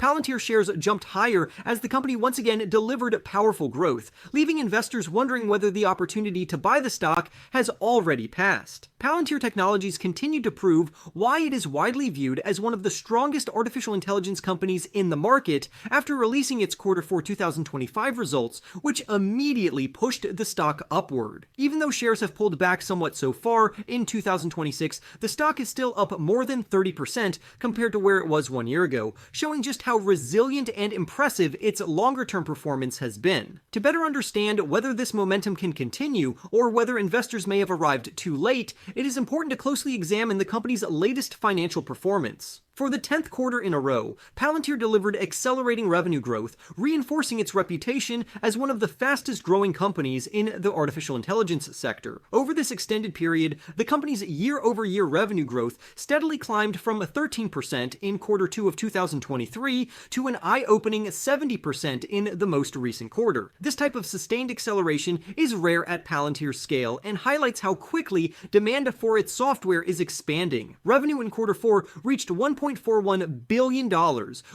Palantir shares jumped higher as the company once again delivered powerful growth, leaving investors wondering whether the opportunity to buy the stock has already passed. Palantir Technologies continued to prove why it is widely viewed as one of the strongest artificial intelligence companies in the market after releasing its Q4 2025 results, which immediately pushed the stock upward. Even though shares have pulled back somewhat so far in 2026, the stock is still up more than 30% compared to where it was 1 year ago, showing just how resilient and impressive its longer-term performance has been. To better understand whether this momentum can continue or whether investors may have arrived too late, it is important to closely examine the company's latest financial performance. For the 10th quarter in a row, Palantir delivered accelerating revenue growth, reinforcing its reputation as one of the fastest growing companies in the artificial intelligence sector. Over this extended period, the company's year-over-year revenue growth steadily climbed from 13% in Q2 of 2023 to an eye-opening 70% in the most recent quarter. This type of sustained acceleration is rare at Palantir's scale and highlights how quickly demand for its software is expanding. Revenue in Q4 reached $1.41 billion,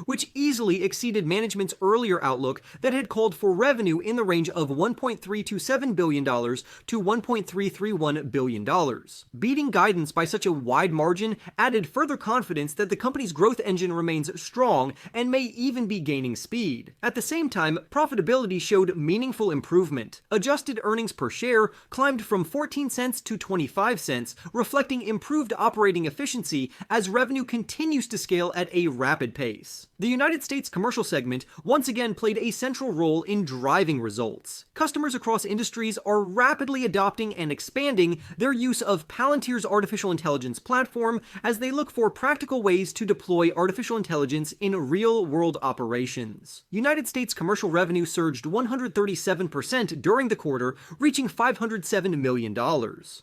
which easily exceeded management's earlier outlook that had called for revenue in the range of $1.327 billion to $1.331 billion. Beating guidance by such a wide margin added further confidence that the company's growth engine remains strong and may even be gaining speed. At the same time, profitability showed meaningful improvement. Adjusted earnings per share climbed from 14 cents to 25 cents, reflecting improved operating efficiency as revenue continues to scale at a rapid pace. The United States commercial segment once again played a central role in driving results. Customers across industries are rapidly adopting and expanding their use of Palantir's artificial intelligence platform as they look for practical ways to deploy artificial intelligence in real-world operations. United States commercial revenue surged 137% during the quarter, reaching $507 million.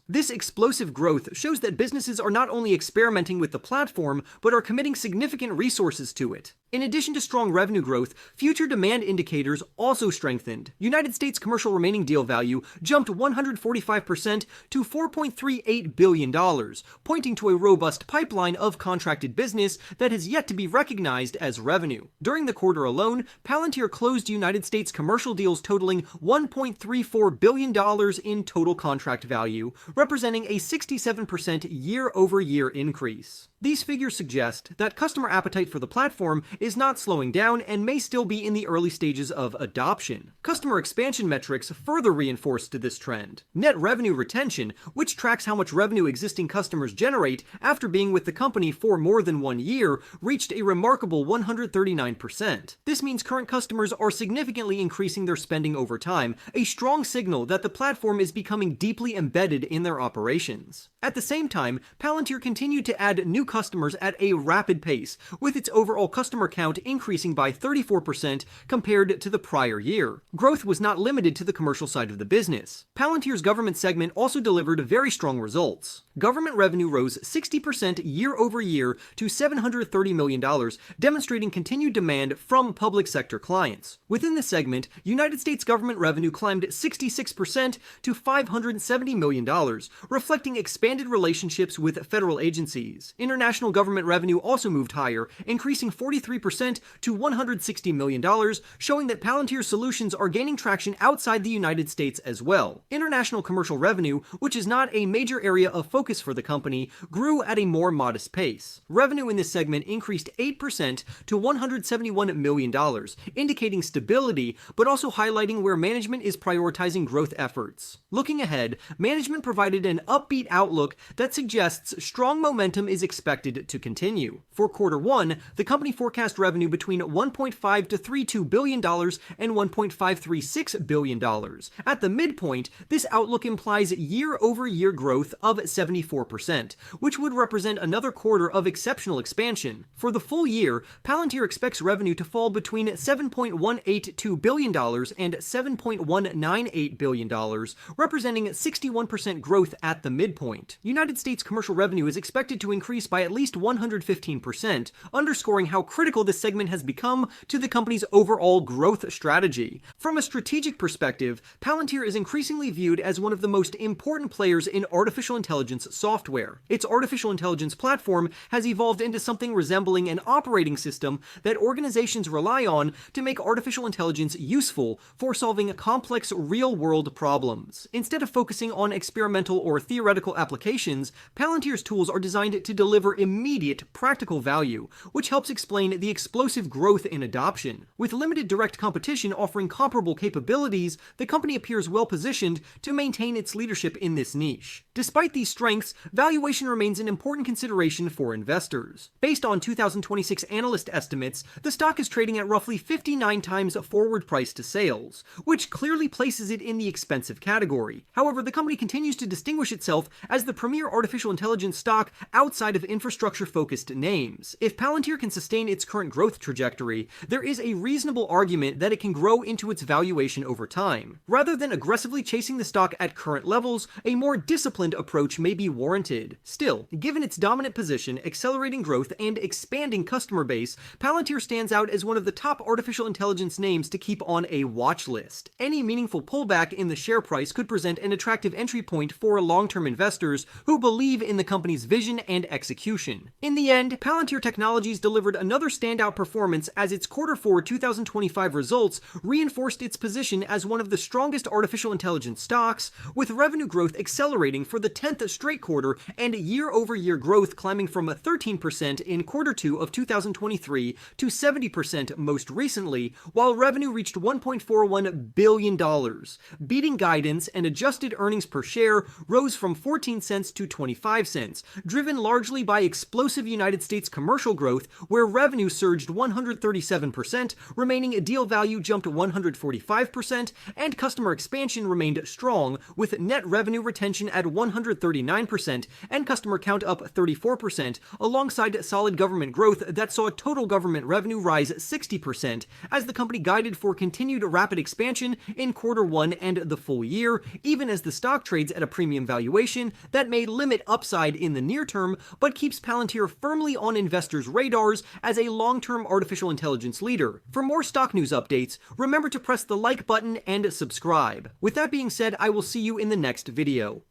This explosive growth shows that businesses are not only experimenting with the platform, but are committing significant resources to it. In addition to strong revenue growth, future demand indicators also strengthened. United States commercial remaining deal value jumped 145% to $4.38 billion, pointing to a robust pipeline of contracted business that has yet to be recognized as revenue. During the quarter alone, Palantir closed United States commercial deals totaling $1.34 billion in total contract value, representing a 67% year-over-year increase. These figures suggest that customer appetite for the platform is not slowing down and may still be in the early stages of adoption. Customer expansion metrics further reinforced this trend. Net revenue retention, which tracks how much revenue existing customers generate after being with the company for more than 1 year, reached a remarkable 139%. This means current customers are significantly increasing their spending over time, a strong signal that the platform is becoming deeply embedded in their operations. At the same time, Palantir continued to add new customers at a rapid pace, with its overall customer count increasing by 34% compared to the prior year. Growth was not limited to the commercial side of the business. Palantir's government segment also delivered very strong results. Government revenue rose 60% year over year to $730 million, demonstrating continued demand from public sector clients. Within the segment, United States government revenue climbed 66% to $570 million, reflecting expanded relationships with federal agencies. International government revenue also moved higher, increasing 43% to $160 million, showing that Palantir's solutions are gaining traction outside the United States as well. International commercial revenue, which is not a major area of focus for the company, grew at a more modest pace. Revenue in this segment increased 8% to $171 million, indicating stability, but also highlighting where management is prioritizing growth efforts. Looking ahead, management provided an upbeat outlook that suggests strong momentum is expected to continue. For Q1, the company forecast revenue between $1.532 billion and $1.536 billion. At the midpoint, this outlook implies year-over-year growth of 74%, which would represent another quarter of exceptional expansion. For the full year, Palantir expects revenue to fall between $7.182 billion and $7.198 billion, representing 61% growth at the midpoint. United States commercial revenue is expected to increase by at least 115%, underscoring how critical critical this segment has become to the company's overall growth strategy. From a strategic perspective, Palantir is increasingly viewed as one of the most important players in artificial intelligence software. Its artificial intelligence platform has evolved into something resembling an operating system that organizations rely on to make artificial intelligence useful for solving complex real-world problems. Instead of focusing on experimental or theoretical applications, Palantir's tools are designed to deliver immediate, practical value, which helps explain the explosive growth in adoption. With limited direct competition offering comparable capabilities, the company appears well-positioned to maintain its leadership in this niche. Despite these strengths, valuation remains an important consideration for investors. Based on 2026 analyst estimates, the stock is trading at roughly 59 times forward price to sales, which clearly places it in the expensive category. However, the company continues to distinguish itself as the premier artificial intelligence stock outside of infrastructure-focused names. If Palantir can sustain its current growth trajectory, there is a reasonable argument that it can grow into its valuation over time. Rather than aggressively chasing the stock at current levels, a more disciplined approach may be warranted. Still, given its dominant position, accelerating growth, and expanding customer base, Palantir stands out as one of the top artificial intelligence names to keep on a watch list. Any meaningful pullback in the share price could present an attractive entry point for long-term investors who believe in the company's vision and execution. In the end, Palantir Technologies delivered another standout performance as its Q4 2025 results reinforced its position as one of the strongest artificial intelligence stocks, with revenue growth accelerating for the 10th straight quarter and year-over-year growth climbing from 13% in Q2 of 2023 to 70% most recently, while revenue reached $1.41 billion. Beating guidance and adjusted earnings per share rose from 14 cents to 25 cents, driven largely by explosive United States commercial growth, where revenue surged 137%, remaining deal value jumped 145%, and customer expansion remained strong, with net revenue retention at 139% and customer count up 34%, alongside solid government growth that saw total government revenue rise 60%, as the company guided for continued rapid expansion in Q1 and the full year, even as the stock trades at a premium valuation that may limit upside in the near term, but keeps Palantir firmly on investors' radars as a long-term artificial intelligence leader. For more stock news updates, remember to press the like button and subscribe. With that being said, I will see you in the next video.